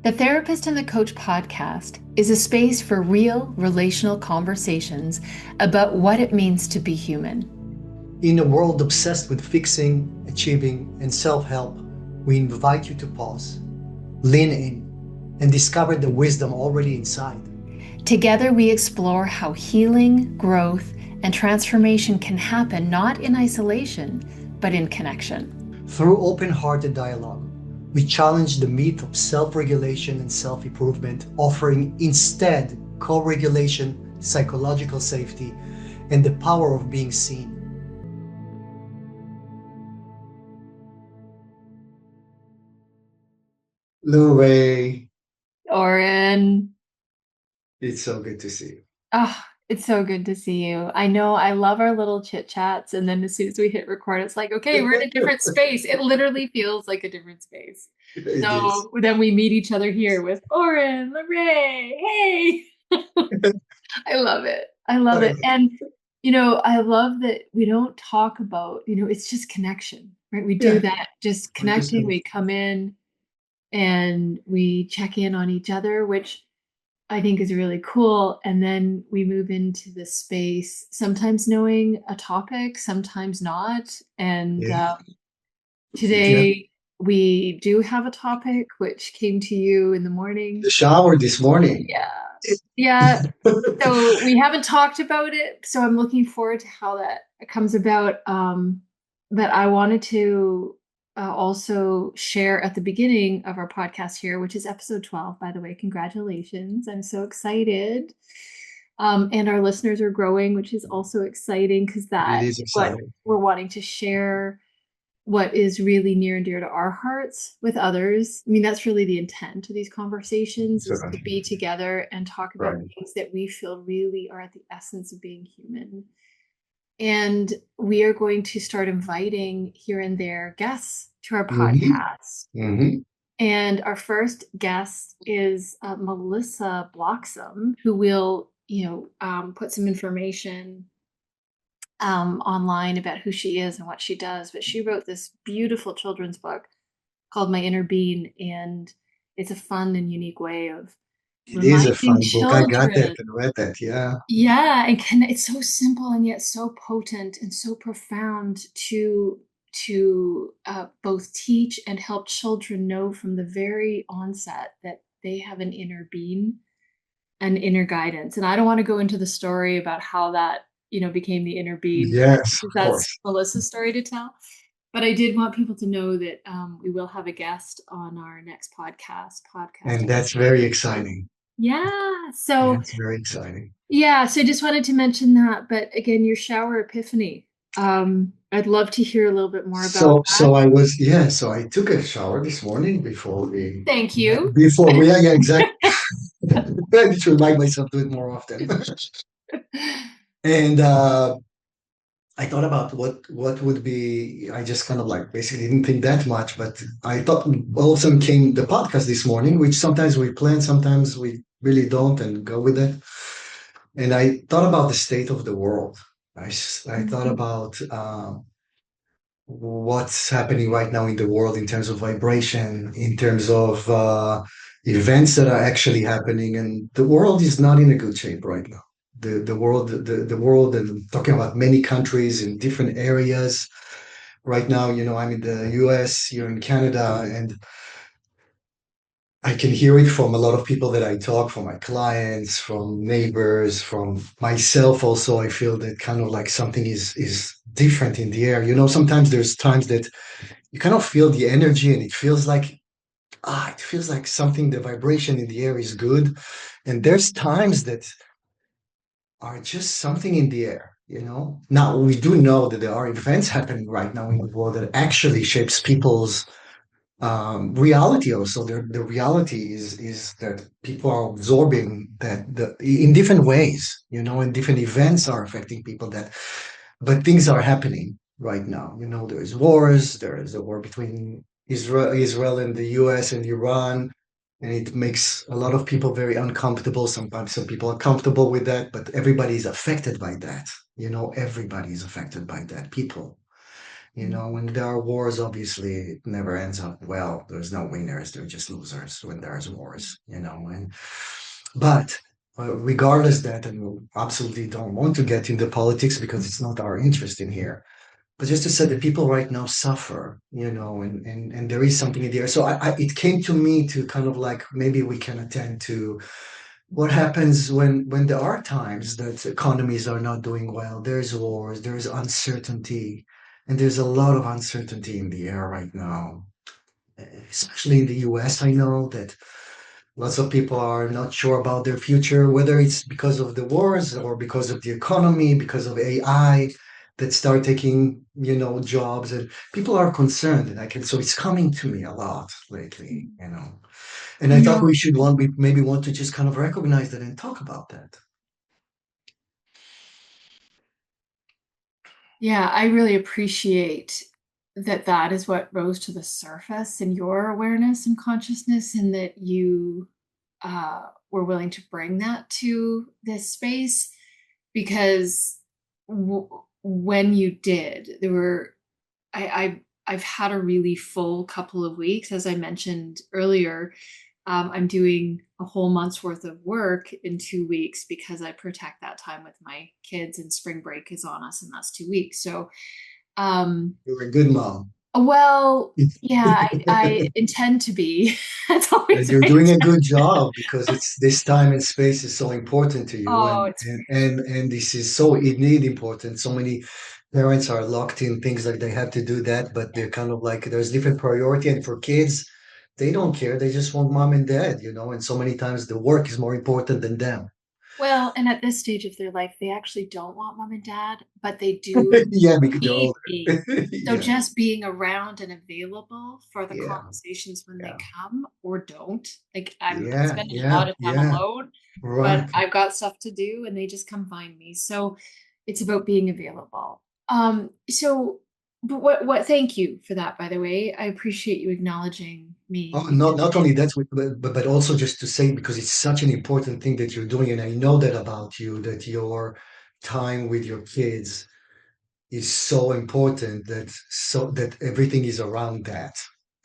The Therapist and the Coach podcast is a space for real relational conversations about what it means to be human. In a world obsessed with fixing, achieving, and self-help, we invite you to pause, lean in, and discover the wisdom already inside. Together, we explore how healing, growth, and transformation can happen not in isolation, but in connection. Through open-hearted dialogue, we challenge the myth of self-regulation and self-improvement, offering instead co-regulation, psychological safety, and the power of being seen. Lerae, Oren, it's so good to see you. oh, it's so good to see you. I know I love our little chit chats, and then as soon as we hit record, it's like, okay, we're in a different space. It literally feels like a different space. It is. So then we meet each other here with Oren, Lerae, hey. I love it. I love it. And, I love that we don't talk about, it's just connection, right? We do Yeah, that, just we're just connecting. We come in and we check in on each other, which I think is really cool. And then we move into the space, sometimes knowing a topic, sometimes not. And yeah, yeah. today we do have a topic which came to you in the morning. The shower this morning. Yeah. Yeah. So we haven't talked about it. So I'm looking forward to how that comes about. But I wanted to also share at the beginning of our podcast here, which is episode 12, by the way. Congratulations. I'm so excited. And our listeners are growing, which is also exciting because It that is is what exciting. we're wanting to share what is really near and dear to our hearts with others. I mean, that's really the intent of these conversations So, is to be together and talk about right. things that we feel really are at the essence of being human. And we are going to start inviting here and there guests to our Mm-hmm. podcast. Mm-hmm. And our first guest is Melissa Bloxam, who will, put some information online about who she is and what she does. But she wrote this beautiful children's book called My Inner Being, and it's a fun and unique way of It is a reminding fun book. I got that children. and read that. Yeah. Yeah, and it's so simple and yet so potent and so profound to both teach and help children know from the very onset that they have an inner being, an inner guidance. And I don't want to go into the story about how that, became the inner being Yes, because of that's course. Melissa's story to tell. But I did want people to know that we will have a guest on our next podcast And that's very exciting. Yeah. So That's very exciting. yeah, so I just wanted to mention that. But again, your shower epiphany. I'd love to hear a little bit more about that. So I took a shower this morning before we, Thank you. yeah, exactly. I need to remind myself to do it more often. And I thought about what would be. I just kind of like basically didn't think that much, but I thought all of a sudden came the podcast this morning, which sometimes we plan, sometimes we really don't, and go with it. And I thought about the state of the world. I thought Mhm. about what's happening right now in the world in terms of vibration, in terms of events that are actually happening, and the world is not in a good shape right now. The world, and I'm talking about many countries in different areas. Right now, I'm in the US, you're in Canada, and I can hear it from a lot of people that I talk, from my clients, from neighbors, from myself also. I feel that kind of like something is different in the air. Sometimes there's times that you kind of feel the energy and it feels like something, the vibration in the air is good. And there's times that are just something in the air. Now we do know that there are events happening right now in the world that actually shapes people's reality also. The reality is that people are absorbing that in different ways, and different events are affecting people but things are happening right now. There's wars, there is a war between Israel and the US and Iran, and it makes a lot of people very uncomfortable. Sometimes some people are comfortable with that, but everybody is affected by that. Everybody is affected by that. People. You know, when there are wars, obviously it never ends up well. There's no winners, there are just losers when there's wars, you know. And but regardless that, and we absolutely don't want to get into politics because it's not our interest in here. But just to say that people right now suffer, you know, and there is something in the air. So it came to me to kind of like maybe we can attend to what happens when there are times that economies are not doing well. There's wars, there's uncertainty, and there's a lot of uncertainty in the air right now, especially in the US. I know that lots of people are not sure about their future, whether it's because of the wars or because of the economy, because of AI that start taking, you know, jobs, and people are concerned. And I can, so it's coming to me a lot lately, you know. And I You thought know, we maybe want to just kind of recognize that and talk about that. yeah, I really appreciate that that is what rose to the surface in your awareness and consciousness, and that you were willing to bring that to this space because when you did, there were I've had a really full couple of weeks, as I mentioned earlier. I'm doing a whole month's worth of work in 2 weeks because I protect that time with my kids, and spring break is on us, and that's 2 weeks. So, um, You're a good mom. well, yeah, I intend to be. That's And always you're my doing a intent. good job because it's this time and space is so important to you, Oh, it's and this is so indeed important. So many parents are locked in things like they have to do that, but they're kind of like there's different priority. And for kids, they don't care. They just want mom and dad, you know. And so many times the work is more important than them. well, and at this stage of their life, they actually don't want mom and dad, but they do Yeah, because they're need older. me. So Yeah, just being around and available for the yeah, conversations when they yeah, come or don't. Like I'm yeah, spending a yeah, lot of time yeah. alone, but Right. I've got stuff to do and they just come find me. So it's about being available. So but thank you for that, by the way. I appreciate you acknowledging me Oh, because not only that, but also just to say, because it's such an important thing that you're doing, and I know that about you, that your time with your kids is so important that everything is around that.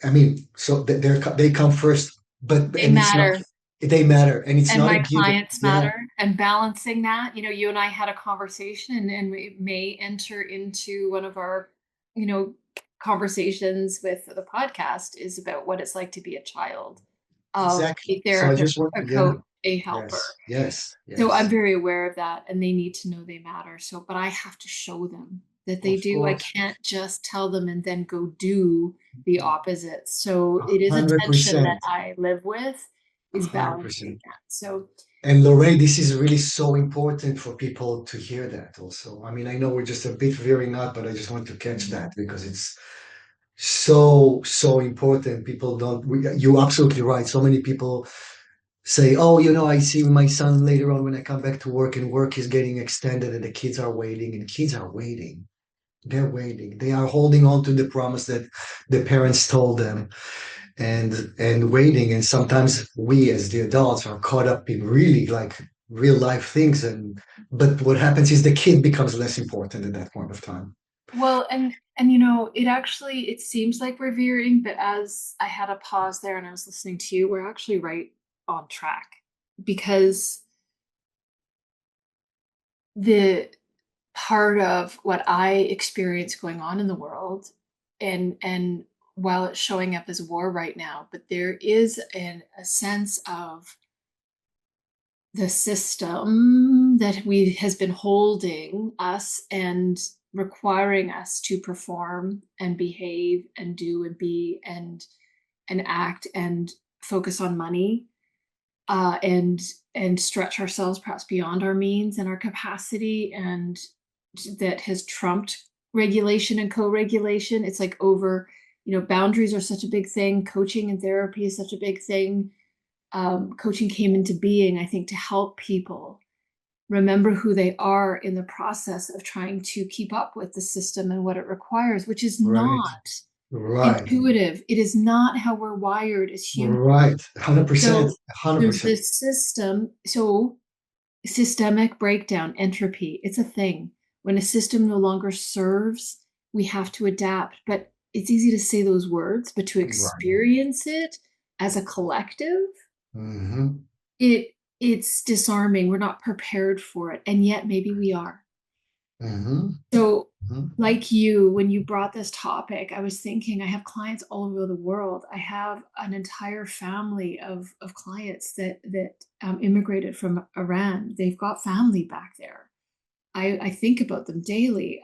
I mean, so that they come first, but they and it's not matter. they matter, and it's And not a my given. clients Yeah, matter, and balancing that, you and I had a conversation, and we may enter into one of our, you know, conversations with the podcast is about what it's like to be a child of exactly. a So I therapist, just want, a yeah, coach, a helper. yes, yes, So I'm yes, very aware of that, and they need to know they matter. So, but I have to show them that they of do. I course, can't just tell them and then go do the opposite. So it is a tension that 100%, I live with, is balancing 100%. that. So And Lorraine, this is really so important for people to hear that also. I mean, I know we're just a bit veering out, but I just want to catch that because it's so important. People don't, you're absolutely right. So many people say, oh, you know, I see my son later on when I come back to work and work is getting extended and the kids are waiting, and kids are waiting. They're waiting. They are holding on to the promise that the parents told them, and waiting. And sometimes we as the adults are caught up in really like real life things, and but what happens is the kid becomes less important at that point of time. well, and it actually it seems like we're veering, but as I had a pause there and I was listening to you, we're actually right on track because the part of what I experience going on in the world, and while it's showing up as war right now, but there is a sense of the system that we has been holding us and requiring us to perform and behave and do and be and act and focus on money, and stretch ourselves perhaps beyond our means and our capacity, and that has trumped regulation and co-regulation. It's like over, boundaries are such a big thing. Coaching and therapy is such a big thing. Coaching came into being, I think, to help people remember who they are in the process of trying to keep up with the system and what it requires, which is Right, not right, intuitive. It is not how we're wired as humans. right, 100%, So there's 100%. this system. So systemic breakdown, entropy, it's a thing. When a system no longer serves we have to adapt. But it's easy to say those words, but to Right. experience it as a collective, Mm-hmm. it's disarming. We're not prepared for it, and yet maybe we are. Mm-hmm. So, Mm-hmm. like you, when you brought this topic, I was thinking I have clients all over the world. I have an entire family of clients that immigrated from Iran. They've got family back there. I think about them daily.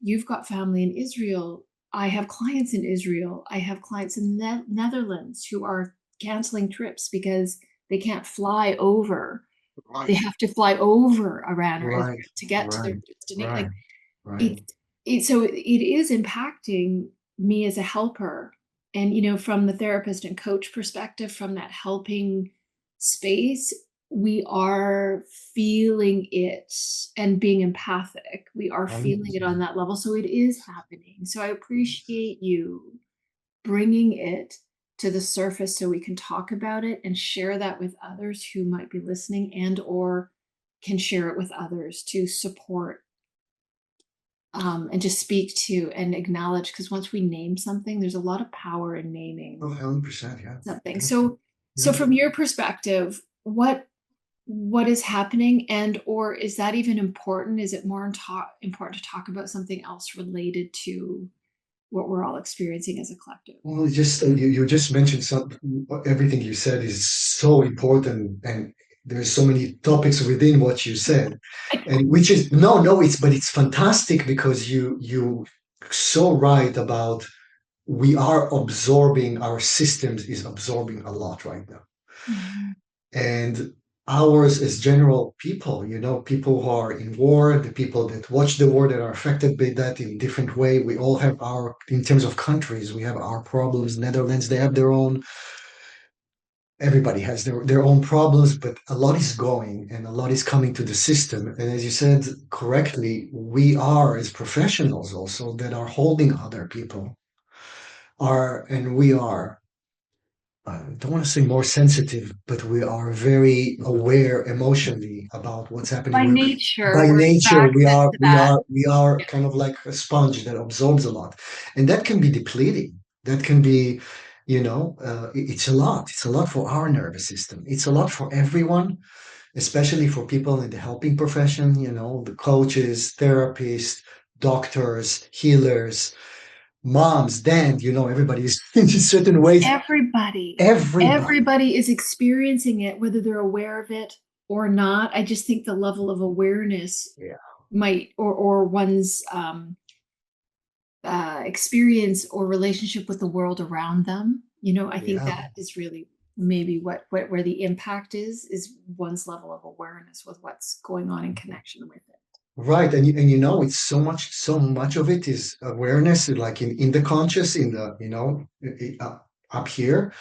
You've got family in Israel. I have clients in Israel. I have clients in Netherlands who are canceling trips because they can't fly over. They Right. have to fly over Iran or Israel Right. to get to their Right. destination. Like Right. Right. it, so it is impacting me as a helper. And from the therapist and coach perspective, from that helping space, we are feeling it and being empathic. We are feeling it 100%. on that level, so it is happening. So I appreciate you bringing it to the surface so we can talk about it and share that with others who might be listening, and or can share it with others to support, and just speak to and acknowledge, because once we name something, there's a lot of power in Oh, naming 100%. Yeah. something. Yeah. So Yeah. from your perspective, what is happening, and or is that even important? Is it more important to talk about something else related to what we're all experiencing as a collective? Well, you just mentioned everything you said is so important, and there's so many topics within what you said, and which is no, it's fantastic because you so right about we are absorbing our systems is absorbing a lot right now. Mhm. And ours as general people, people who are in war, the people that watch the war that are affected by that in different way. We all have in terms of countries, we have our problems. Netherlands, they have their own, everybody has their own problems, but a lot is going and a lot is coming to the system. And as you said correctly, we are as professionals also that are holding other people and we are I don't want to say more sensitive, but we are very aware emotionally about what's happening. By nature, By we're nature, attracted to that. we are Yeah. kind of like a sponge that absorbs a lot, and that can be depleting. That can be, it's a lot. It's a lot for our nervous system. It's a lot for everyone, especially for people in the helping profession. The coaches, therapists, doctors, healers, moms, dad. Everybody's in certain ways. Everybody, Everybody. everybody is experiencing it, whether they're aware of it or not. I just think the level of awareness Yeah. might, or one's experience or relationship with the world around them. I think Yeah. that is really maybe what where the impact is one's level of awareness with what's going on in connection with it. Right. It's so much of it is awareness, like in the conscious, in the, up here.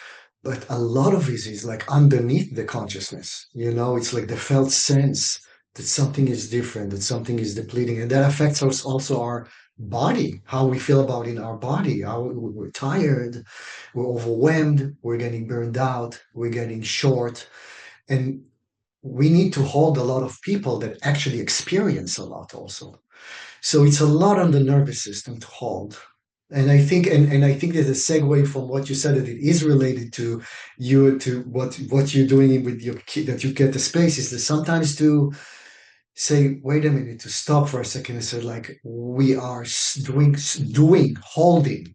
But a lot of it is like underneath the consciousness. It's like the felt sense that something is different, that something is depleting. And that affects us also our body, how we feel about in our body, how we're tired, we're overwhelmed, we're getting burned out, we're getting short. And we need to hold a lot of people that actually experience a lot also. So it's a lot on the nervous system to hold. And I think there's a segue from what you said that it is related to you to what you're doing with your kid, that you get the space is that sometimes to say, wait a minute, to stop for a second and say, like, we are doing, holding.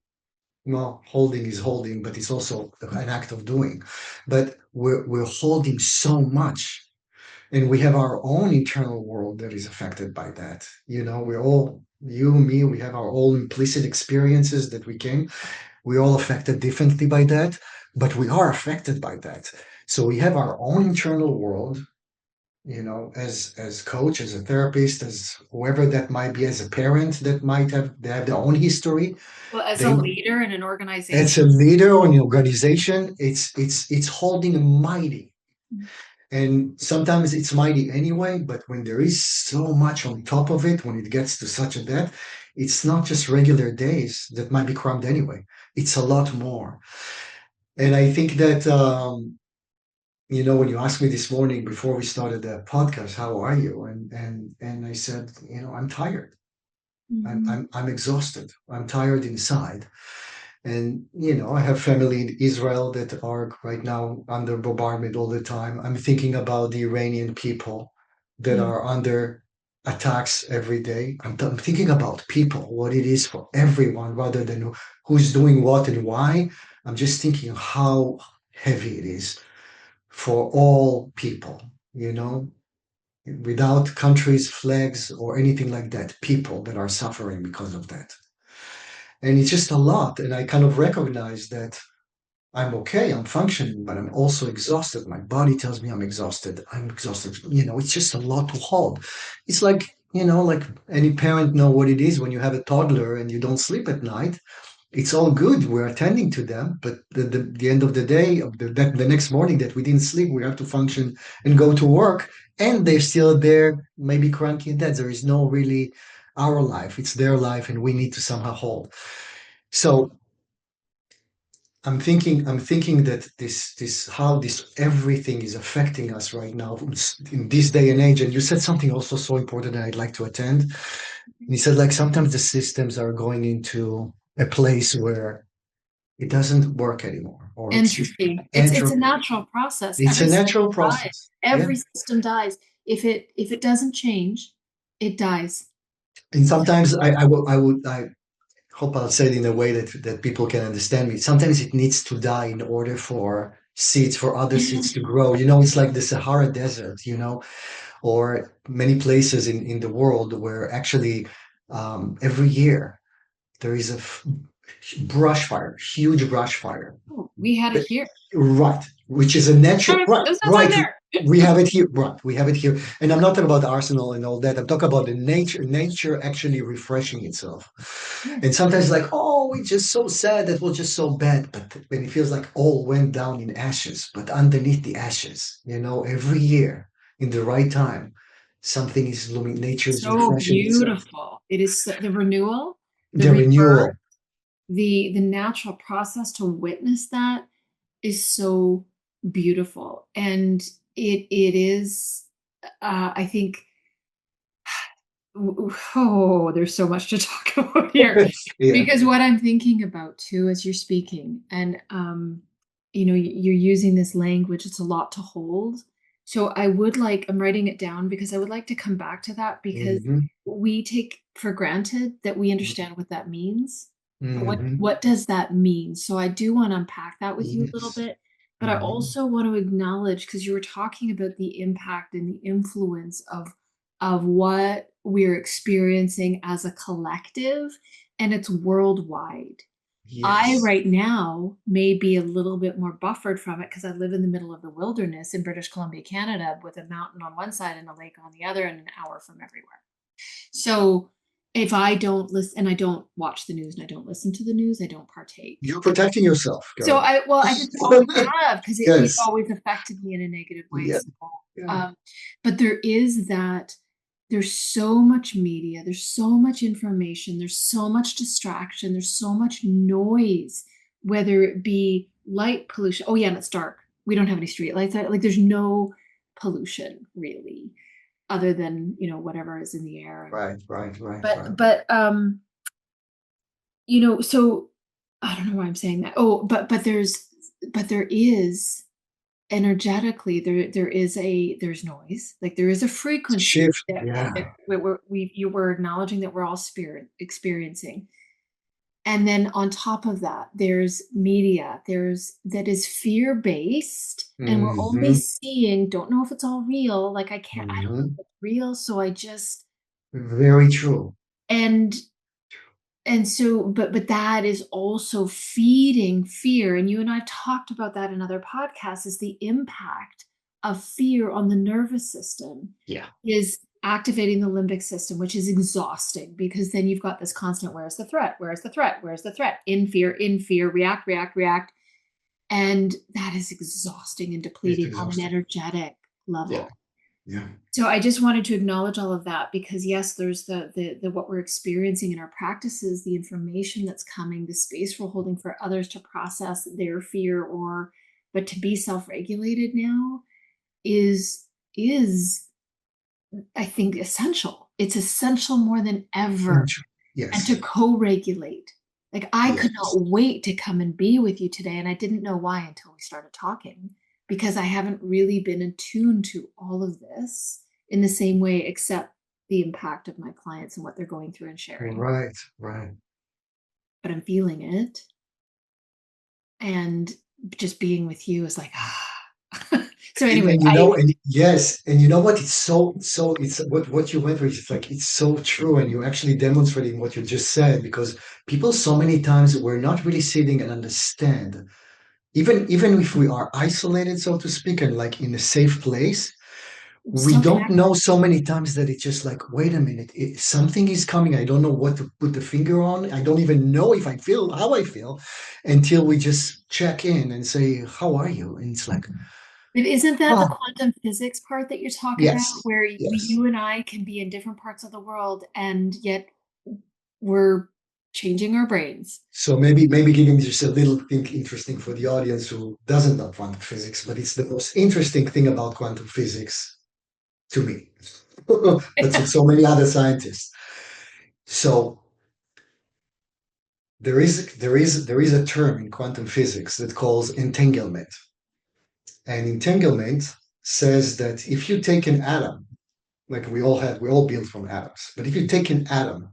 No, holding is holding, but it's also an act of doing. But we're holding so much, and we have our own internal world that is affected by that. We're all, you, me, we have our own implicit experiences that we're all affected differently by that, but we are affected by that. So we have our own internal world, as coach, as a therapist, as whoever that might be, as a parent that they have their own history. Well, as a They leader in an As organization. a leader or an organization, it's holding a mighty. And sometimes it's mighty anyway, but when there is so much on top of it, when it gets to such a depth, it's not just regular days that might be crammed anyway. It's a lot more. And I think that, when you asked me this morning before we started the podcast, how are you? And I said, I'm tired. I'm exhausted. I'm tired inside. And, I have family in Israel that are right now under bombardment all the time. I'm thinking about the Iranian people that Yeah. are under attacks every day. I'm thinking about people, what it is for everyone rather than who's doing what and why. I'm just thinking how heavy it is for all people, without countries, flags, or anything like that, people that are suffering because of that. And it's just a lot. And I kind of recognize that I'm okay, I'm functioning, but I'm also exhausted. My body tells me I'm exhausted. I'm exhausted. It's just a lot to hold. It's like, like any parent know what it is when you have a toddler and you don't sleep at night. It's all good. We're attending to them, but the end of the day, the next morning that we didn't sleep, we have to function and go to work, and they're still there, maybe cranky and dead. There is no really our life. It's their life, and we need to somehow hold. So I'm thinking that this how this everything is affecting us right now in this day and age. And you said something also so important that I'd like to attend. And you said like sometimes the systems are going into a place where it doesn't work anymore, or it's just Entropy. It's a entropy. natural process. It's Every a system natural dies. process. Yeah. Every system dies. If it doesn't change, it dies. And sometimes I hope I'll say it in a way that people can understand me. Sometimes it needs to die in order for seeds, for other seeds to grow. It's like the Sahara Desert, or many places in the world where actually every year there is a brush fire, huge brush fire. Oh, we had it here. Right, which is a natural, right, It's outside right. there. We have it here, right? We have it here, and I'm not talking about Arsenal and all that. I'm talking about the nature actually refreshing itself. Yeah. And sometimes, like, oh, it's just so sad that was just so bad, but when it feels like all went down in ashes, but underneath the ashes, every year in the right time, something is looming. Nature is So refreshing itself. beautiful. It is the renewal, the The rebirth, renewal, the natural process to witness that is so beautiful. And it is I think oh, there's so much to talk about here. yeah. Because what I'm thinking about too as you're speaking, and you're using this language, it's a lot to hold. So I'm writing it down because I would like to come back to that because Hmm. we take for granted that we understand what that means. But Hmm. what does that mean? So I do want to unpack that with you a little Yes. bit, but I Hmm. also want to acknowledge because you were talking about the impact and the influence of what we're experiencing as a collective, and it's worldwide. I Yes. right now may be a little bit more buffered from it because I live in the middle of the wilderness in British Columbia, Canada, with a mountain on one side and a lake on the other, and an hour from everywhere. So if I don't listen and I don't watch the news and I don't listen to the news, I don't partake. You're protecting yourself, So girl. I just always have because it's Yes. always affected me in a negative way. Yeah. So, Yeah. um, but there's so much media, there's so much information, there's so much distraction, there's so much noise, whether it be light pollution. Oh yeah, and it's dark. We don't have any street lights. Like there's no pollution really, other than whatever is in the air. Right. Right. Right. Right. But so I don't know why I'm saying that. Oh, but there is energetically there's noise, like there is a frequency Shift. that Yeah. you were acknowledging that we're all spirit experiencing. And then on top of that, there's media, that is fear based, and we're only Hmm. seeing, don't know if it's all real, like I don't know Hmm. if it's real, so I just Very true. and so but that is also feeding fear, and you and I've talked about that in other podcasts, is the impact of fear on the nervous system Yeah. is activating the limbic system, which is exhausting because then you've got this constant, where's the threat, where's the threat, where's the threat, in fear, react, react, react. And that is exhausting and It's depleting on an exhausting. energetic Yeah. level. Yeah. So I just wanted to acknowledge all of that because yes, there's the what we're experiencing in our practices, the information that's coming, the space we're holding for others to process their fear, but to be self-regulated now is I think essential. It's essential more than ever. and to Yes. co-regulate. Like I could Yes. not wait to come and be with you today, and I didn't know why until we started talking, because I haven't really been attuned to all of this in the same way, except the impact of my clients and what they're going through and sharing. Right. Right. But I'm feeling it, and just being with you is like So anyway, And and yes, and you know what? It's so it's what you went through. It's like it's so true, and you're actually demonstrating what you just said because people so many times we're not really sitting and understand. Even if we are isolated, so to speak, and like in a safe place, we're we still don't connected. know so many times that it's just like, wait a minute, something is coming. I don't know what to put the finger on. I don't even know if I feel how I feel until we just check in and say, how are you? And it's like, But isn't that the oh, quantum physics part that you're talking about, yes, where yes. you and I can be in different parts of the world and yet we're changing our brains? So maybe giving just a little thing interesting for the audience who doesn't know quantum physics, but it's the most interesting thing about quantum physics to me, but to so many other scientists. So there is a term in quantum physics that calls entanglement. And entanglement says that if you take an atom, like we're all built from atoms, but if you take an atom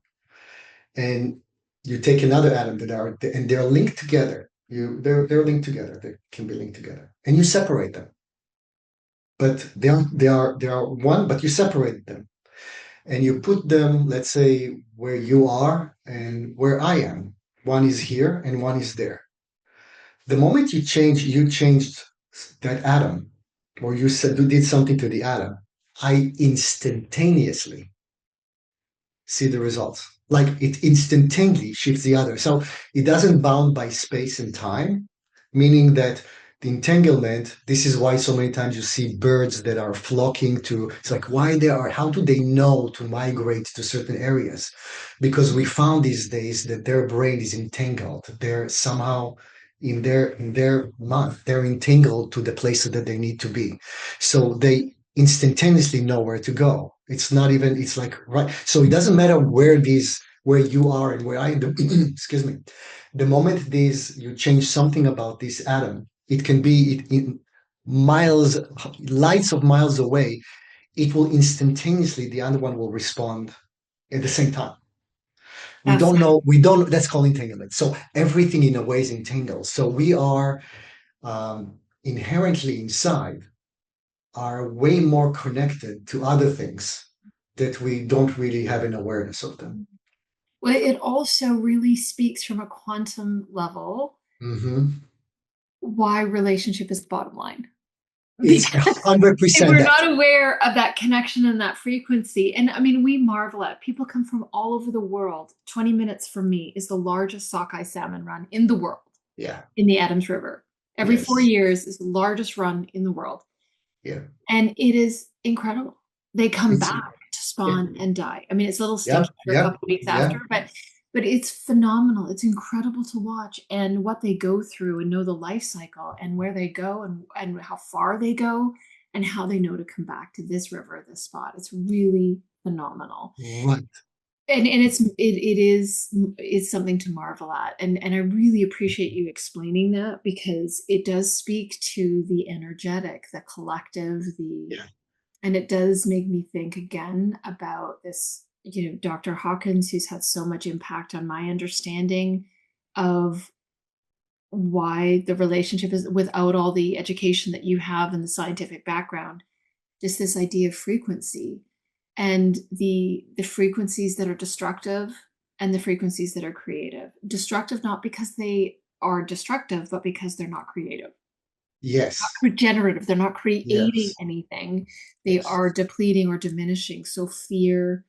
and you take another atom and they're linked together, they're linked together, they can be linked together, and you separate them. But they are one, but you separate them and you put them, let's say, where you are and where I am. One is here and one is there. The moment you changed that atom, or you said you did something to the atom, I instantaneously see the results. Like it instantaneously shifts the other. So it doesn't bound by space and time, meaning that the entanglement, this is why so many times you see birds that are flocking to, it's like why they are, how do they know to migrate to certain areas? Because we found these days that their brain is entangled. They're somehow in their month, they're entangled to the places that they need to be. So they instantaneously know where to go. It's not even, it's like, right. So it doesn't matter where you are and where I am, excuse me. The moment you change something about this atom, it can be in miles, lights of miles away, it will instantaneously, the other one will respond at the same time. Fascinating. We don't, that's called entanglement. So everything in a way is entangled. So we are inherently inside are way more connected to other things that we don't really have an awareness of them. Well, it also really speaks from a quantum level Mm-hmm. why relationship is the bottom line. It's Because if 100% we're that. not aware of that connection and that frequency, and I mean, we marvel at people come from all over the world. 20 minutes from me is the largest sockeye salmon run in the world Yeah. in the Adams River. Every four Yes. years is the largest run in the world. Yeah. And it is incredible. They come It's back to yeah. spawn and die. I mean, it's a little Yeah. stinky for a Yeah. couple of weeks Yeah. after, but it's phenomenal. It's incredible to watch and what they go through and know the life cycle and where they go and how far they go and how they know to come back to this river, this spot. It's really phenomenal. Right. And it's something to marvel at. And I really appreciate you explaining that because it does speak to the energetic, the collective, the Yeah. and it does make me think again about this, Dr. Hawkins, who's had so much impact on my understanding of why the relationship is without all the education that you have and the scientific background, just this idea of frequency and the frequencies that are destructive and the frequencies that are creative. Destructive not because they are destructive, but because they're not creative, Yes. regenerative. They're not creating Yes. anything. They Yes. are depleting or diminishing. So fear,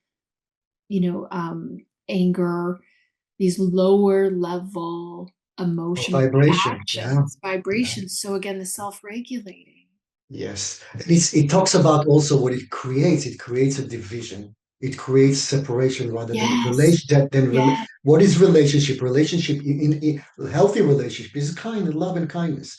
anger, these lower level Or emotional vibration. Yeah. reactions, Yeah. vibrations. So again, the self-regulating. Yes. It talks about also what it creates. It creates a division. It creates separation rather than Yes. relation. Yes. What is relationship? Relationship in healthy relationship is kind, love and kindness.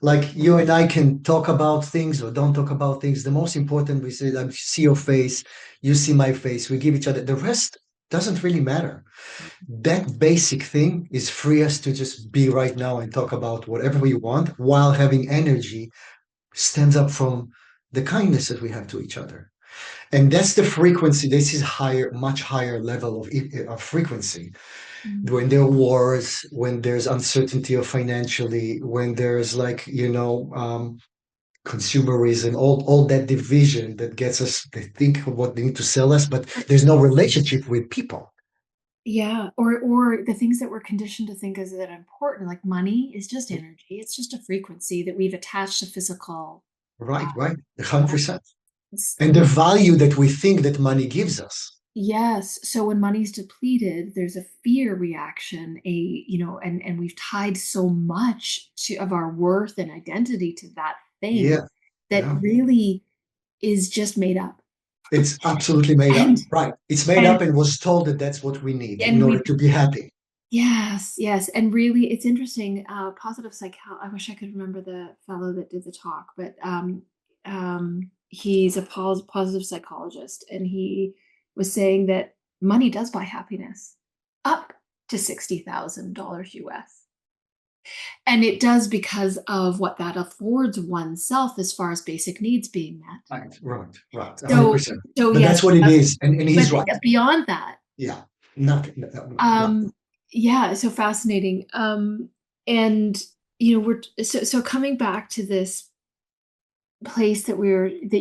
Like you and I can talk about things or don't talk about things. The most important we say, I see your face, you see my face. We give each other the rest. Doesn't really matter. That basic thing is free us to just be right now and talk about whatever we want while having energy stands up from the kindness that we have to each other. And that's the frequency. This is higher, much higher level of frequency. Mm. When there are wars, when there's uncertainty of financially, when there's like, consumerism, all that division that gets us to think of what they need to sell us, but there's no relationship with people. Yeah, or the things that we're conditioned to think is that important, like money is just energy. It's just a frequency that we've attached to physical. Right, right, Uh, 100%. And the value that we think that money gives us. yes. So when money's depleted, there's a fear reaction, and we've tied so much of our worth and identity to that thing Yeah, that yeah. really is just made up. It's absolutely made up. And Right. It's made and up and was told that that's what we need in and order we to be happy. yes, yes. And really it's interesting. Positive I wish I could remember the fellow that did the talk, but he's a positive psychologist, and he was saying that money does buy happiness up to $60,000 US. And it does because of what that affords oneself as far as basic needs being met. Right, right, right. So 100%. so But yes, that's what it is. And but he's right. beyond that, Yeah. Nothing. Nothing. um yeah, so fascinating. And we're so coming back to this place that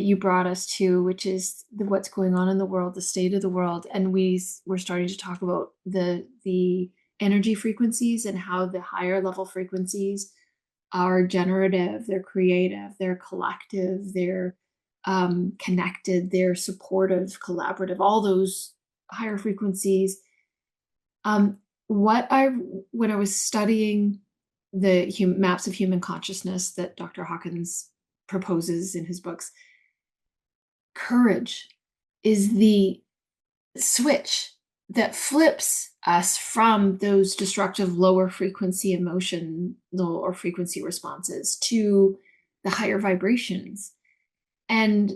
you brought us to, which is what's going on in the world, the state of the world, and we're starting to talk about the energy frequencies and how the higher level frequencies are generative, they're creative, they're collective, they're connected, they're supportive, collaborative, all those higher frequencies. um, when I was studying the maps of human consciousness that Dr. Hawkins proposes in his books, courage is the switch that flips us from those destructive lower frequency emotional or frequency responses to the higher vibrations. And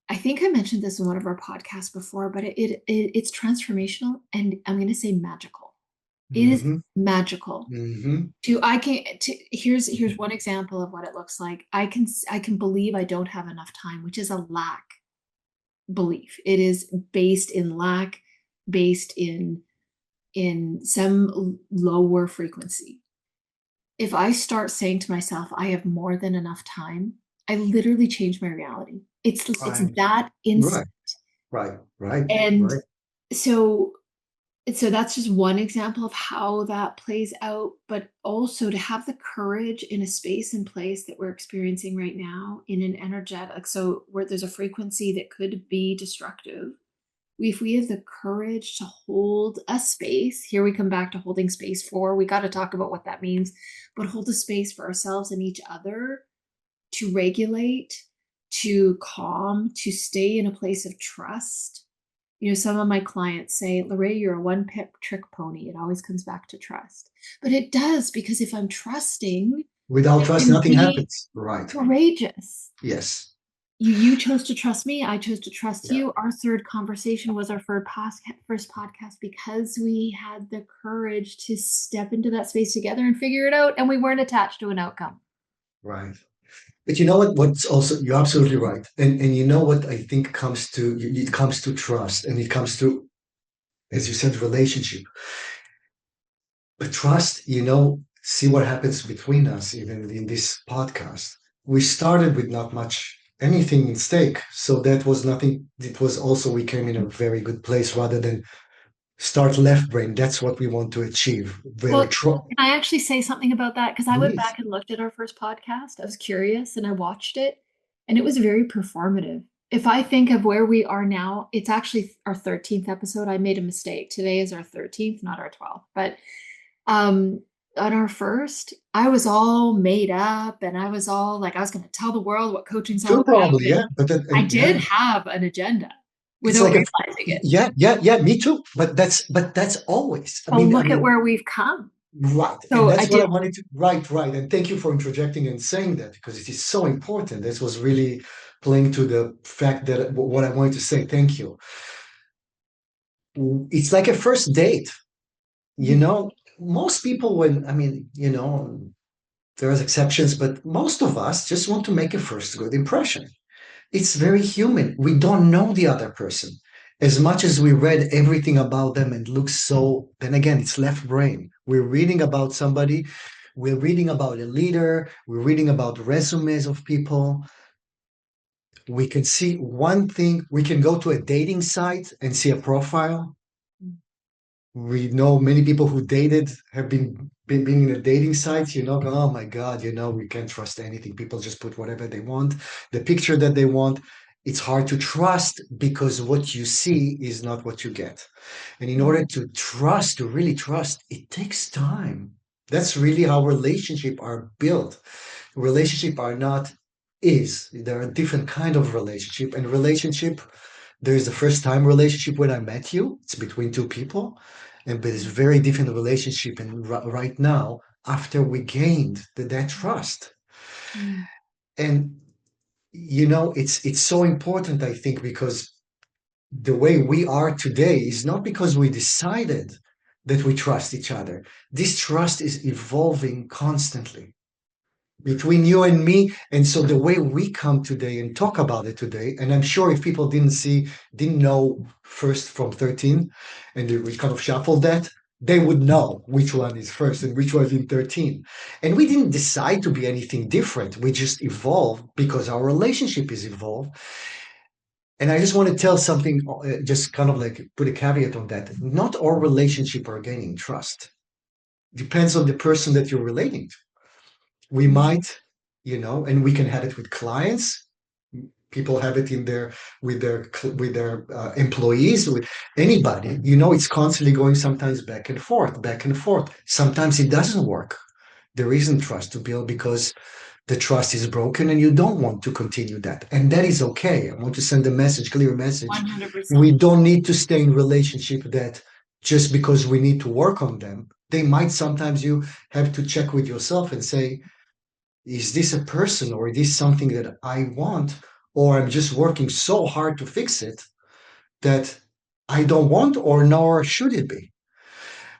I think I mentioned this in one of our podcasts before, but it's transformational, and I'm going to say magical. It is Mm-hmm. magical. Mm-hmm. Here's one example of what it looks like. I can believe I don't have enough time, which is a lack belief. It is based in lack, based in some lower frequency. If I start saying to myself, I have more than enough time, I literally change my reality. It's Right. that instant. Right. Right. Right. And Right. so that's just one example of how that plays out, but also to have the courage in a space and place that we're experiencing right now in an energetic, so where there's a frequency that could be destructive. If we have the courage to hold a space, here we come back to holding space for, we got to talk about what that means, but hold a space for ourselves and each other to regulate, to calm, to stay in a place of trust. Some of my clients say, Lerae, you're a one trick pony. It always comes back to trust. But it does, because if I'm trusting, Without I trust, can nothing be happens. Right. courageous. Yes. You chose to trust me. I chose to trust Yeah. you. Our third conversation was our first podcast because we had the courage to step into that space together and figure it out, and we weren't attached to an outcome. Right. But you know what? What's also, you're absolutely right. And you know what I think comes to, it comes to trust, and it comes to, as you said, relationship. But trust, see what happens between us, even in this podcast. We started with not much anything in stake. So that was nothing. It was also, we came in a very good place rather than start left brain. That's what we want to achieve. Very Well, true. can I actually say something about that? Because I went Please. back and looked at our first podcast. I was curious and I watched it, and it was very performative. If I think of where we are now, it's actually our 13th episode. I made a mistake. Today is our 13th, not our 12th. But um on our first, I was all made up, and I was all like, I was going to tell the world what coaching's all Sure, about. probably, yeah. But I yeah, did have an agenda it's without like a, realizing it. yeah, yeah, yeah. Me too. But that's always. I But mean, I look at mean, where we've come. right. And So I that's what I did. wanted to, right, right. And thank you for interjecting and saying that, because it is so important. This was really playing to the fact that what I wanted to say. Thank you. it's like a first date. You Mhm. know, most people, when, I mean, you know, there's exceptions, but most of us just want to make a first good impression. It's very human. We don't know the other person. As much as we read everything about them and look so, then again, it's left brain. We're reading about somebody, we're reading about a leader, we're reading about resumes of people. We can see one thing, we can go to a dating site and see a profile. We know many people who dated have been in a dating sites, you know, go, oh my God, you know, we can't trust anything. People just put whatever they want, the picture that they want. It's hard to trust because what you see is not what you get. And in order to trust, to really trust, it takes time. That's really how relationships are built. Relationship are not is. There are different kind of relationship, and relationship, there's the first time relationship when I met you. It's between two people, and but it's very different relationship. And right now, after we gained that trust, Mm. and you know, it's so important, I think, because the way we are today is not because we decided that we trust each other. This trust is evolving constantly between you and me. And so the way we come today and talk about it today, and I'm sure if people didn't know first from 13, and we kind of shuffled that, they would know which one is first and which one is in 13. And we didn't decide to be anything different. We just evolved because our relationship is evolved. And I just want to tell something, just kind of like put a caveat on that. Not all relationship are gaining trust. Depends on the person that you're relating to. We might, you know, and we can have it with clients. People have it in their with their employees, with anybody. You know, it's constantly going sometimes back and forth, back and forth. Sometimes it doesn't work. There isn't trust to build because the trust is broken and you don't want to continue that. And that is okay. I want to send a message, clear message. 100%. We don't need to stay in relationship that just because we need to work on them. They might sometimes you have to check with yourself and say, is this a person or is this something that I want? Or I'm just working so hard to fix it that I don't want, or nor should it be.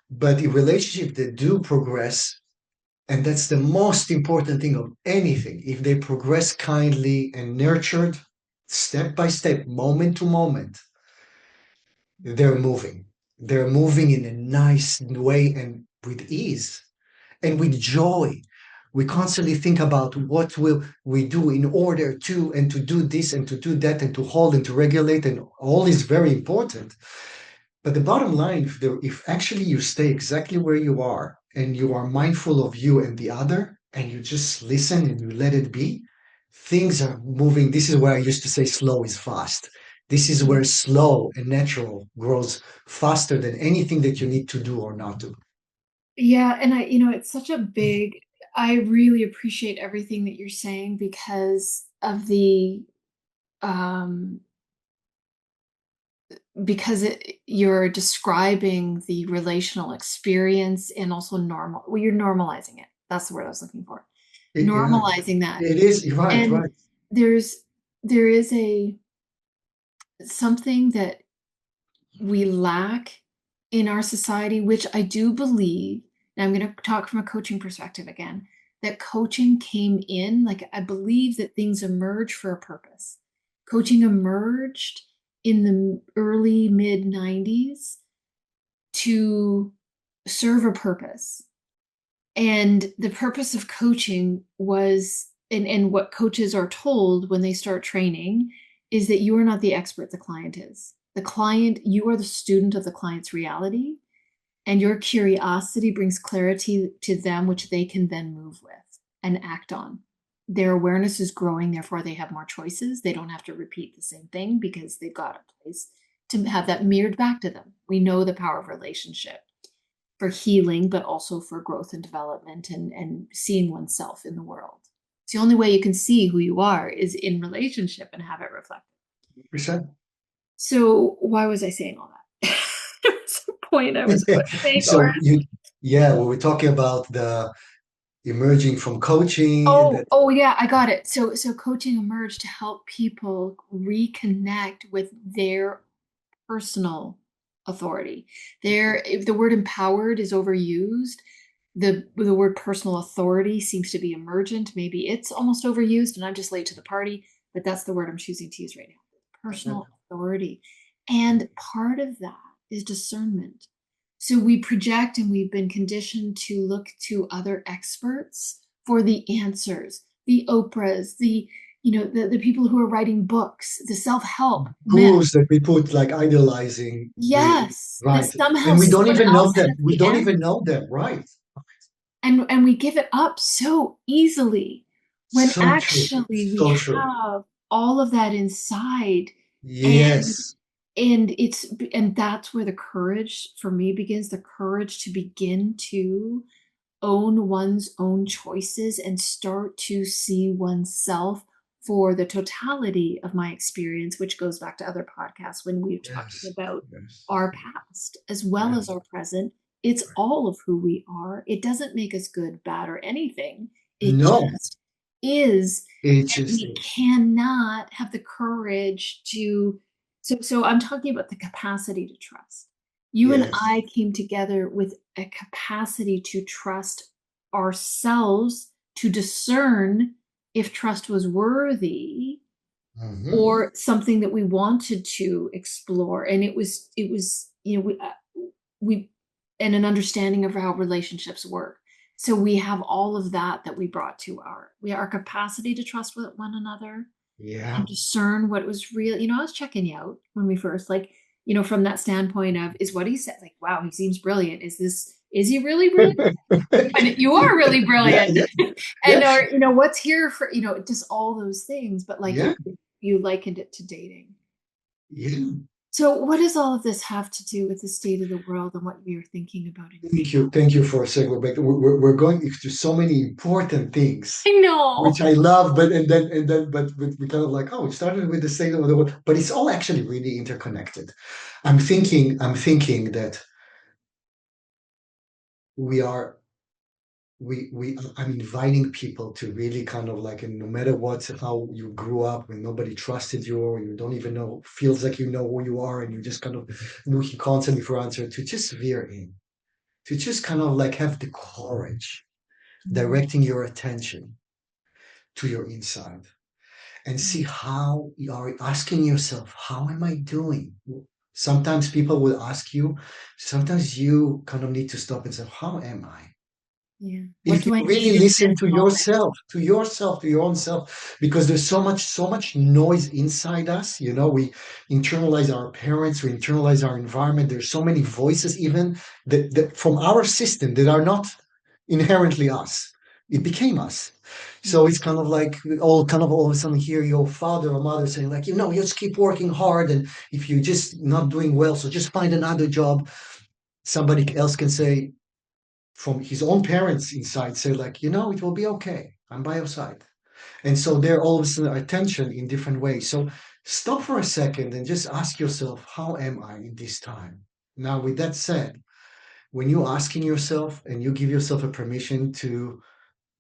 But in relationships that do progress, and that's the most important thing of anything, if they progress kindly and nurtured, step by step, moment to moment, they're moving. They're moving in a nice way and with ease and with joy. We constantly think about what will we do in order to, and to do this and to do that and to hold and to regulate, and all is very important. But the bottom line, if actually you stay exactly where you are and you are mindful of you and the other, and you just listen and you let it be, things are moving. This is where I used to say slow is fast. This is where slow and natural grows faster than anything that you need to do or not do. Yeah, and it's such a big, I really appreciate everything that you're saying because of um, you're describing the relational experience and also well, you're normalizing it. That's the word I was looking for. Yeah, Normalizing that. it is. Right, And right. there's, there is something that we lack in our society, which I do believe, and I'm going to talk from a coaching perspective again, that coaching came in, like, I believe that things emerge for a purpose. Coaching emerged in the early mid 90s to serve a purpose. And the purpose of coaching was, and what coaches are told when they start training, is that you are not the expert, the client is. The client, you are the student of the client's reality, and your curiosity brings clarity to them, which they can then move with and act on. Their awareness is growing, therefore, they have more choices. They don't have to repeat the same thing because they've got a place to have that mirrored back to them. We know the power of relationship for healing, but also for growth and development and seeing oneself in the world. It's the only way you can see who you are is in relationship and have it reflected. Percent. So why was I saying all that? There was a point I was about to make, or So you, yeah, we were talking about the emerging from coaching and that. oh yeah, I got it. So coaching emerged to help people reconnect with their personal authority. If the word empowered is overused, the word personal authority seems to be emergent. Maybe it's almost overused and I'm just late to the party, but that's the word I'm choosing to use right now. Personal authority. And part of that is discernment. So we project and we've been conditioned to look to other experts for the answers, the Oprahs, the people who are writing books, the self-help men. Gurus that we put like idolizing the Yes, that right. somehow And we don't someone even know else them. has We the don't answer. even know them, right? And we give it up so easily when So true. actually we So true. have all of that inside. and Yes. and that's where the courage for me begins, the courage to begin to own one's own choices and start to see oneself for the totality of my experience, which goes back to other podcasts when we're talking Yes. about Yes. our past as well as Yes. our present. It's all of who we are. It doesn't make us good, bad, or anything. It No, just is. it And just we is. cannot have the courage to. So I'm talking about the capacity to trust. You and Yes. I came together with a capacity to trust ourselves, to discern if trust was worthy Mhm. or something that we wanted to explore. And it was we and an understanding of how relationships work. So we have all of that we brought to our capacity to trust with one another Yeah. and discern what was real. I was checking you out when we first, like, from that standpoint of, is what he said, like, wow, he seems brilliant. Is he really brilliant? But you are really Yeah, brilliant. yeah, And yeah, or, what's here for, just all those things. But like yeah, you likened it to dating. yeah. So what does all of this have to do with the state of the world and what we are thinking about in Thank you. Thank you for a segue back. We're going into so many important things, I know. which I love, but but we kind of like, oh, it started with the state of the world, but it's all actually really interconnected. I'm thinking that we are we I'm inviting people to really kind of like, and no matter what, how you grew up, when nobody trusted you or you don't even know, feels like you know who you are, and you're just kind of looking constantly for answer, to just veer in, to just kind of like have the courage directing your attention to your inside and see how you are asking yourself, how am I doing? Sometimes people will ask you, sometimes you kind of need to stop and say, how am I? Yeah. What If do you I really need in listen this to moment? yourself, to your own self, because there's so much noise inside us. We internalize our parents, we internalize our environment. There's so many voices, even that from our system, that are not inherently us. It became us. So it's kind of like we all of a sudden hear your father or mother saying, like, you just keep working hard, and if you're just not doing well, so just find another job. Somebody else can say, from his own parents inside, say, like, it will be okay. I'm by your side. And so they're all of a sudden attention in different ways. So stop for a second and just ask yourself, how am I in this time? Now, with that said, when you're asking yourself and you give yourself a permission to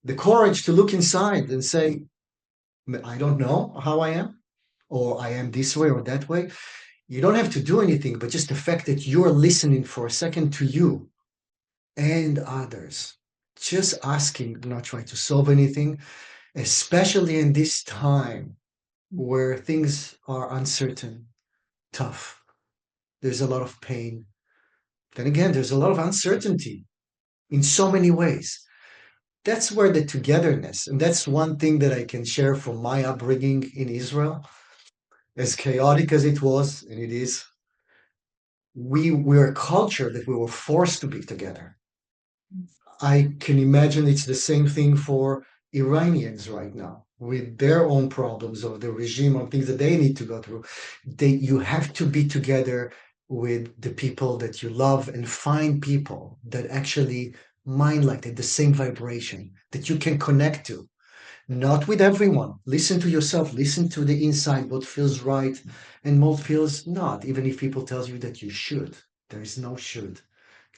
the courage to look inside and say, I don't know how I am, or I am this way or that way. You don't have to do anything, but just the fact that you're listening for a second to you and others. Just asking, not trying to solve anything, especially in this time where things are uncertain, tough. There's a lot of pain. Then again, there's a lot of uncertainty in so many ways. That's where the togetherness, and that's one thing that I can share from my upbringing in Israel, as chaotic as it was, and it is. We're a culture that we were forced to be together. I can imagine it's the same thing for Iranians right now with their own problems of the regime and things that they need to go through. You have to be together with the people that you love and find people that actually mind like that, the same vibration that you can connect to. Not with everyone. Listen to yourself. Listen to the inside, what feels right and what feels not. Even if people tell you that you should, there is no should.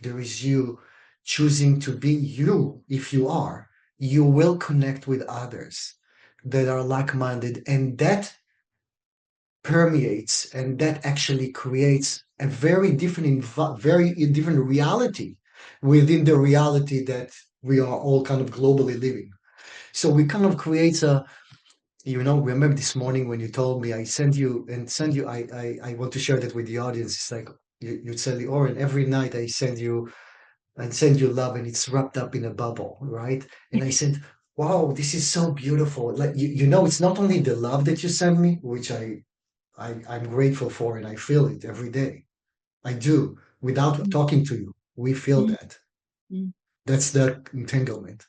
There is you choosing to be you. If you are, you will connect with others that are like-minded, and that permeates and that actually creates a very different, very different reality within the reality that we are all kind of globally living. So we kind of create a, remember this morning when you told me I send you, I want to share that with the audience. It's like you tell the Oren, every night I send you love and it's wrapped up in a bubble, right? And I said, wow, this is so beautiful. Like, it's not only the love that you send me, which I'm grateful for and I feel it every day. I do. Without Mm, talking to you, we feel mm, that. mm, That's the entanglement.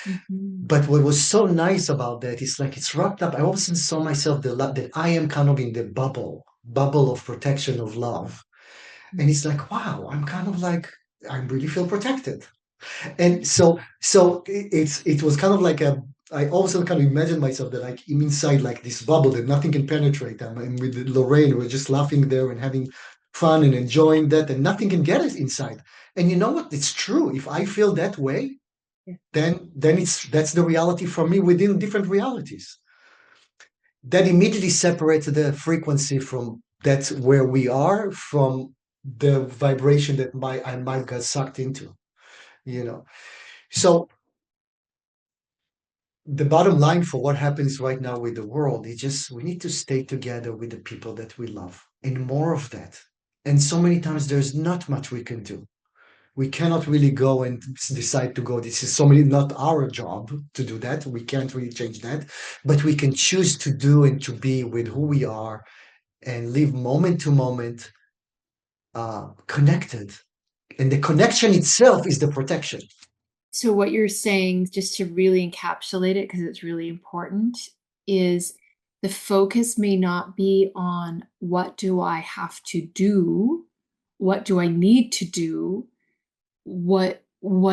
mhm, But what was so nice about that is like it's wrapped up. I also saw myself that I am kind of in the bubble of protection of love. And it's like, wow, I'm kind of like, I really feel protected. And so it was kind of like I also kind of imagine myself that like I'm inside like this bubble that nothing can penetrate. And with Lorraine, we're just laughing there and having fun and enjoying that, and nothing can get us inside. And you know what? It's true. If I feel that way, yeah. then that's the reality for me within different realities. That immediately separates the frequency from that's where we are from the vibration that I might get sucked into, you know. So the bottom line for what happens right now with the world is just we need to stay together with the people that we love and more of that. And so many times there's not much we can do. We cannot really go and decide to go. This is so many not our job to do that. We can't really change that, but we can choose to do and to be with who we are and live moment to moment connected. And the connection itself is the protection. So what you're saying, just to really encapsulate it, because it's really important, is the focus may not be on what do I have to do, what do I need to do, what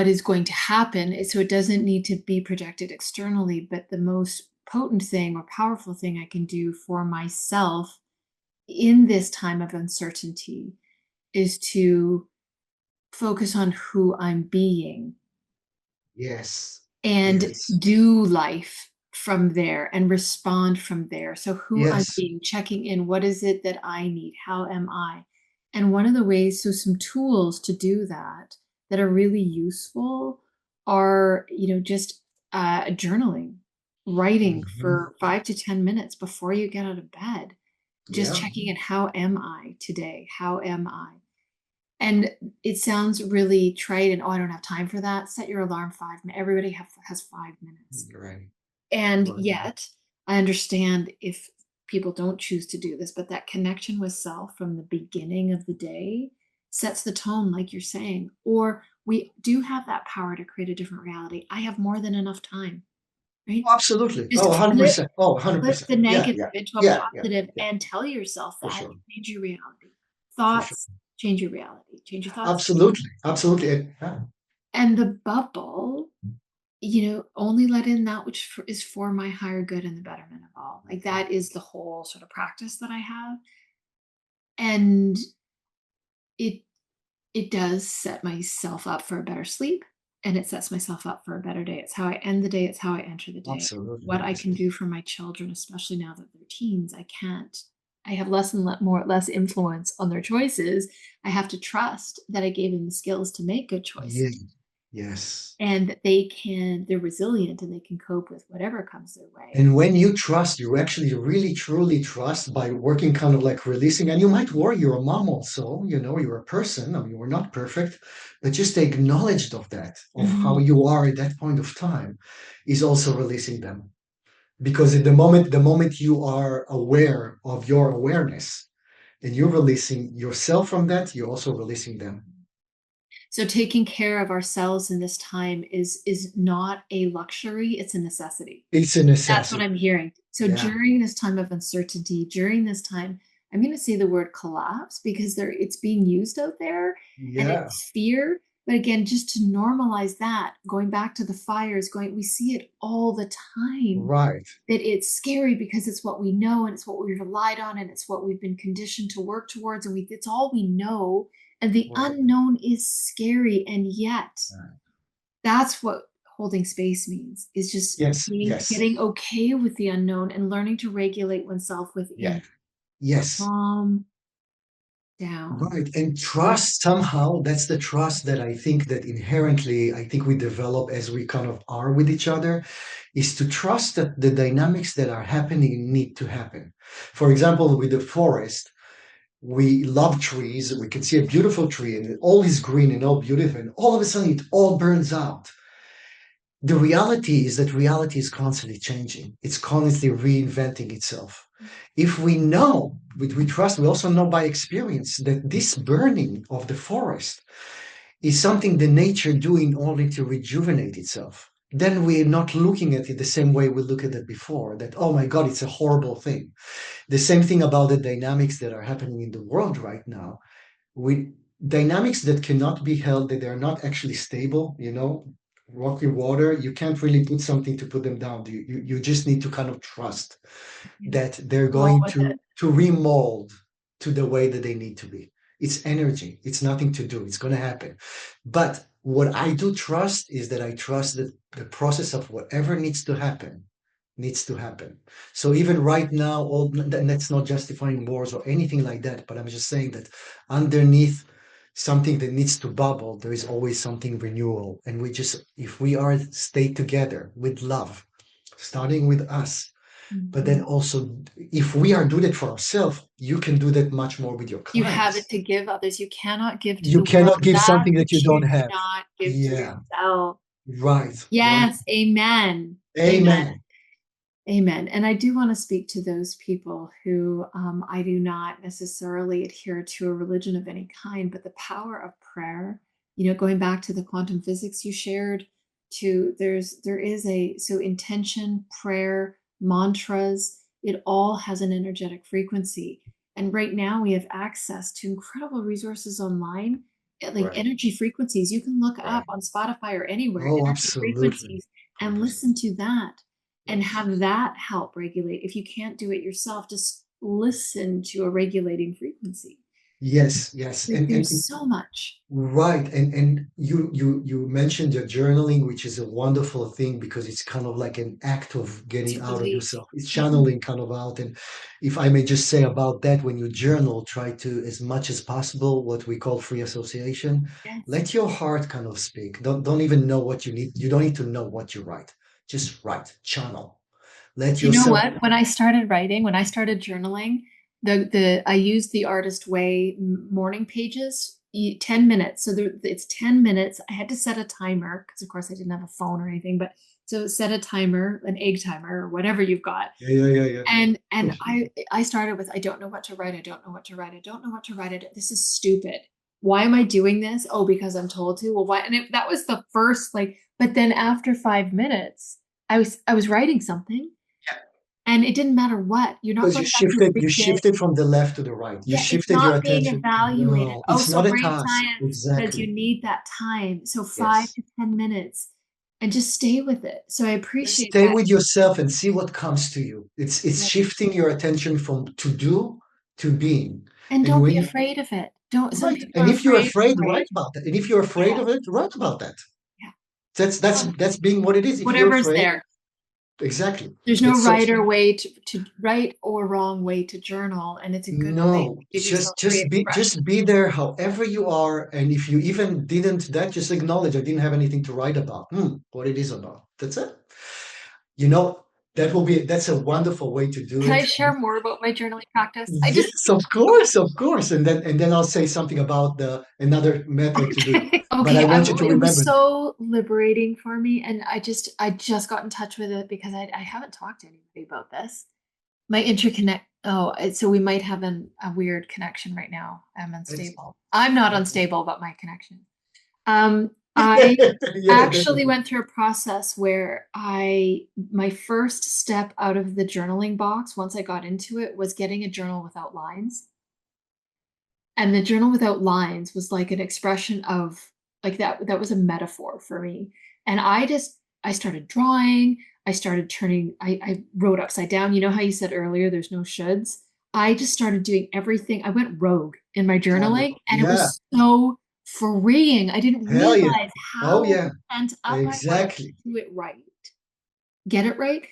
is going to happen. So it doesn't need to be projected externally, but the most potent thing or powerful thing I can do for myself in this time of uncertainty is to focus on who I'm being Yes. and Yes. do life from there and respond from there. So, who I'm Yes. being, checking in, what is it that I need? How am I? And one of the ways, so some tools to do that that are really useful are, just journaling, writing Mhm. for 5 to 10 minutes before you get out of bed, just Yeah. checking in, how am I today? How am I? And it sounds really trite and, oh, I don't have time for that. Set your alarm 5 minutes. Everybody has 5 minutes. Right. And Right. yet, I understand if people don't choose to do this, but that connection with self from the beginning of the day sets the tone, like you're saying. Or we do have that power to create a different reality. I have more than enough time, right? Oh, absolutely. Oh, Just flip 100%. Oh, flip 100%. the Yeah, negative yeah, into a yeah, yeah, positive yeah, and tell yourself for that sure. change your reality. For sure. Thoughts change your reality. Change your thoughts. Absolutely. Absolutely. Yeah. And the bubble, only let in that which is for my higher good and the betterment of all. Like that is the whole sort of practice that I have. And it it does set myself up for a better sleep, and it sets myself up for a better day. It's how I end the day, it's how I enter the day. Absolutely. What I can do for my children, especially now that they're teens, I can't. I have less influence on their choices. I have to trust that I gave them the skills to make good choices Yeah. Yes. and that they're resilient and they can cope with whatever comes their way. And when you trust, you actually really truly trust by working kind of like releasing, and you might worry, you're a mom also, you're a person. I mean, we're not perfect, but just the acknowledged of that, of how Mhm. you are at that point of time, is also releasing them. Because at the moment you are aware of your awareness and you're releasing yourself from that, you're also releasing them. So taking care of ourselves in this time is not a luxury, it's a necessity. It's a That's what necessity. I'm hearing. So Yeah. during this time of uncertainty, during this time, I'm going to say the word collapse because it's being used out there and Yeah. it's fear. But again, just to normalize that, going back to the fires, we see it all the time Right. that it's scary because it's what we know and it's what we've relied on and it's what we've been conditioned to work towards and it's all we know, and the Right. unknown is scary, and yet that's what holding space means, is just Yes. being Yes. getting okay with the unknown and learning to regulate oneself Yeah. within Yes. calm down. Right. And trust somehow, that's the trust that I think that inherently, I think we develop as we kind of are with each other, is to trust that the dynamics that are happening need to happen. For example, with the forest, we love trees. We can see a beautiful tree and all is green and all beautiful, and all of a sudden it all burns out. The reality is that reality is constantly changing. It's constantly reinventing itself. If we know, we trust, we also know by experience that this burning of the forest is something the nature do in order to rejuvenate itself. Then we're not looking at it the same way we look at it before, that, oh my God, it's a horrible thing. The same thing about the dynamics that are happening in the world right now, with dynamics that cannot be held, that they're not actually stable, rocky water, you can't really put something to put them down. You just need to kind of trust Yeah. that they're Roll going with it. to remold to the way that they need to be. It's energy. It's nothing to do. It's going to happen. But what I do trust is that I trust that the process of whatever needs to happen. So even right now, that's not justifying wars or anything like that, but I'm just saying that underneath something that needs to bubble, there is always something renewal. And if we are stay together with love, starting with us, but then Mhm. also if we are doing it for ourselves, you can do that much more with your You have it clients. to give others. You cannot give to You the world cannot give that something that you which you don't do have. not give to Yeah, yourself. right, right. Yes, amen. Amen. Amen. Amen. And I do want to speak to those people who I do not necessarily adhere to a religion of any kind, but the power of prayer, going back to the quantum physics you shared, there is so intention, prayer, mantras, it all has an energetic frequency. And right now we have access to incredible resources online, like Right, energy frequencies. You can look up right. on Spotify or anywhere Oh, energy absolutely. frequencies and 100%. listen to that and Yes. have that help regulate. If you can't do it yourself, just listen to a regulating frequency. Yes, yes. There's so much. Right. And you mentioned your journaling, which is a wonderful thing because it's kind of like an act of getting To out of release. yourself. It's Mhm. channeling kind of out. And if I may just say about that, when you journal, try to, as much as possible, what we call free association, Yes. let your heart kind of speak. Don't even know what you need. You don't need to know what you write. Just write, channel. Let Do you know yourself. what? When I started writing, when I started journaling, the I used the Artist Way morning pages, 10 minutes. So it's 10 minutes. I had to set a timer because of course I didn't have a phone or anything, but so set a timer, an egg timer or whatever you've got. Yeah, yeah, yeah, yeah. And I started with I don't know what to write. I don't know what to write. I don't know what to write. This is stupid. Why am I doing this? Oh, because I'm told to. Well, why? And that was the first like. But then after 5 minutes, I was writing something, and it didn't matter what. You're not Because going back to you read it. shifted from the left to the right. You Yeah, it's shifted your not being attention. evaluated. No, Oh, it's so not a brain task. science says you Exactly. need that time. So five Yes. to 10 minutes, and just stay with it. So I Just appreciate stay that. with yourself and see what comes to you. It's Yeah. shifting your attention from to do to being. And And don't when be you afraid of it. Don't. Some right, people and are if you're afraid to afraid, write. write about that. And if you're afraid Yeah. of it, write about that. Yeah. Oh, That's being what it is. If you're whatever's afraid, there. exactly. There's no That's so right or way to right or wrong way to journal, and it's a good place no, to give yourself free expression. just be there however you are. And if you even didn't that, just acknowledge I didn't have anything to write about. What it is about. That's it. You know, that's a wonderful way to do Can I it. share more about my journaling practice? I just Yes, of course, of course. And then I'll say something about the another method to do it. But I okay. want you to It was remember. so liberating for me, and I just got in touch with it because I haven't talked to anybody about this. My interconnect. Oh, so we might have a weird connection right now. I'm It's- unstable. I'm not unstable, but my connection. I yeah, actually definitely. went through a process where my first step out of the journaling box, once I got into it, was getting a journal without lines. And the journal without lines was like an expression of like that was a metaphor for me. And I started drawing, I started turning, I wrote upside down. You know how you said earlier there's no shoulds? I just started doing everything. I went rogue in my journaling Wonderful. and it Yeah. was so freeing. I didn't Hell yeah. realize Oh how yeah. pent up I was Exactly. to do it right. Get it right.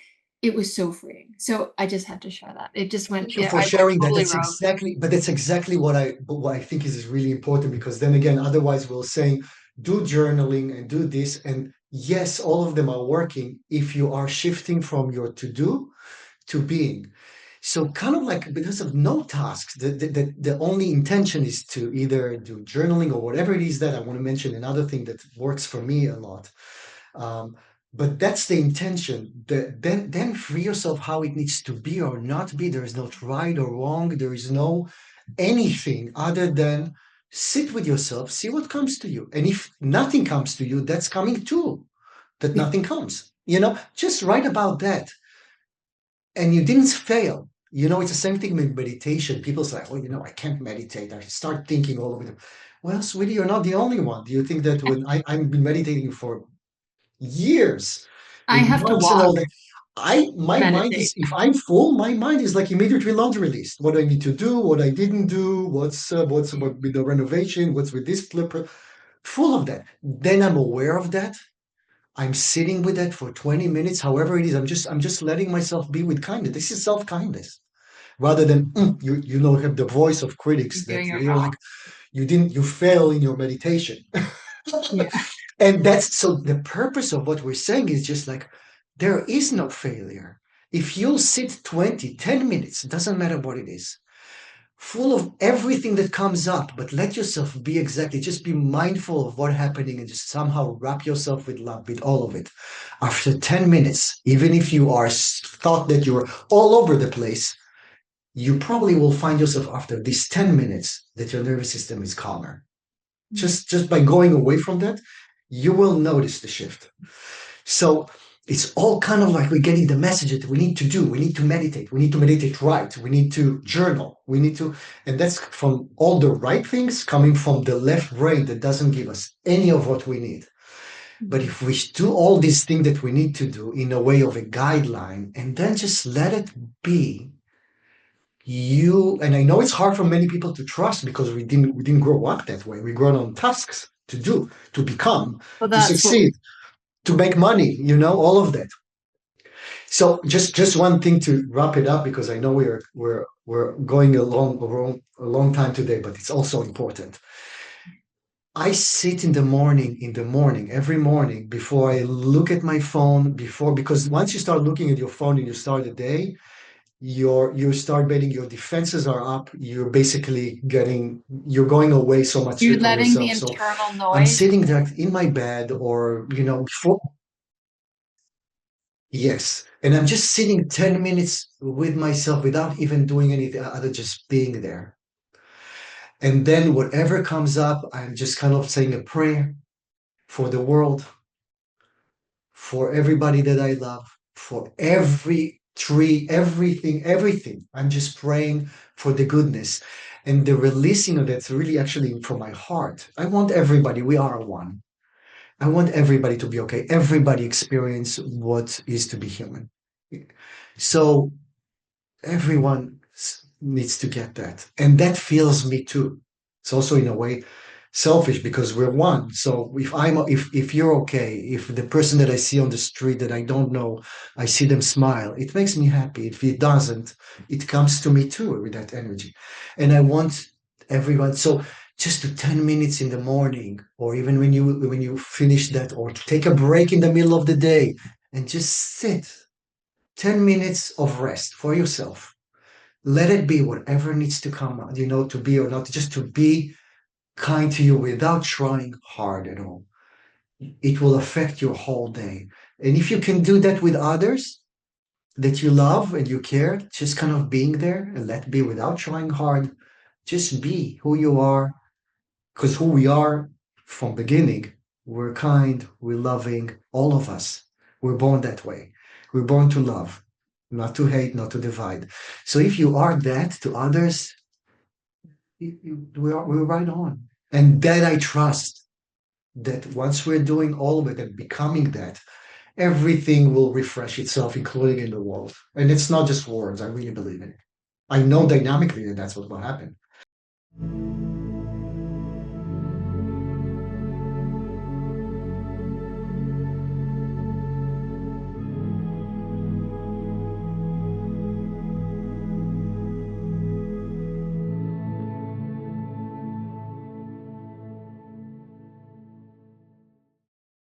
it was so freeing. So I just had to share that. It just went, Thank you yeah, for I went sharing that. totally That's rogue. exactly, but that's exactly what I think is really important, because then again, otherwise we'll saying do journaling and do this. And yes, all of them are working if you are shifting from your to do to being. So kind of like because of no tasks, the only intention is to either do journaling or whatever it is that I want to mention. Another thing that works for me a lot. Um, but that's the intention. Then free yourself how it needs to be or not be. There is no right or wrong. There is no anything other than sit with yourself, see what comes to you. And if nothing comes to you, that's coming too. That Yeah. nothing comes. Just write about that. And you didn't fail. It's the same thing with meditation. People say, "Oh, I can't meditate. I start thinking all over them." Well, sweetie, you're not the only one. Do you think that when I've been meditating for years I with have to monks and walk all that. My mind meditate. is, if I'm full, my mind is like immediately laundry list. What I need to do, what I didn't do, what's Yeah. with the renovation, what's with this flipper, full of that. Then I'm aware of that. I'm sitting with that for 20 minutes, however it is. I'm just letting myself be with kindness. This is self-kindness. Rather than have the voice of critics You're that doing it you're like, wrong. you fail in your meditation. Yeah. And that's so the purpose of what we're saying is just like there is no failure. If you'll sit 20, 10 minutes, doesn't matter what it is, full of everything that comes up, but let yourself be exactly, just be mindful of what's happening and just somehow wrap yourself with love, with all of it. After 10 minutes, even if you are thought that you're all over the place, you probably will find yourself after these 10 minutes that your nervous system is calmer. Mm. Just by going away from that, you will notice the shift. So it's all kind of like we're getting the message that we need to do. We need to meditate. We need to meditate right. We need to journal. And that's from all the right things coming from the left brain that doesn't give us any of what we need. But Mhm. if we do all these things that we need to do in a way of a guideline and then just let it be, and I know it's hard for many people to trust because we didn't grow up that way. We grow on tasks to do, to become, Well, to that's what succeed, to make money, all of that. So just one thing to wrap it up, because I know we're going a long time today, but it's also important. I sit in the morning, every morning before I look at my phone, because once you start looking at your phone and you start the day, you start betting your defenses are up. You're going away so much you're from letting the yourself. So internal I'm noise. sitting there in my bed or, before. Yes. And I'm just sitting 10 minutes with myself without even doing anything other just being there. And then whatever comes up, I'm just kind of saying a prayer for the world, for everybody that I love, for every tree, everything, everything. I'm just praying for the goodness. And the releasing of that's really actually from my heart. I want everybody, we are one. I want everybody to be okay. Everybody experience what is to be human. So everyone needs to get that. And that feels me too. It's also in a way selfish because we're one. So if you're okay, if the person that I see on the street that I don't know, I see them smile, it makes me happy. If it doesn't, it comes to me too with that energy. And I want everyone. So just do 10 minutes in the morning, or even when you finish that, or take a break in the middle of the day and just sit 10 minutes of rest for yourself. Let it be whatever needs to come out, to be or not, just to be kind to you without trying hard at all. It will affect your whole day. And if you can do that with others that you love and you care, just kind of being there and let be without trying hard, just be who you are. Because who we are from beginning, we're kind, we're loving, all of us. We're born that way. We're born to love, not to hate, not to divide. So if you are that to others, we're right on. And that I trust that once we're doing all of it and becoming that, everything will refresh itself, including in the world. And it's not just words. I really believe in it. I know dynamically that that's what will happen.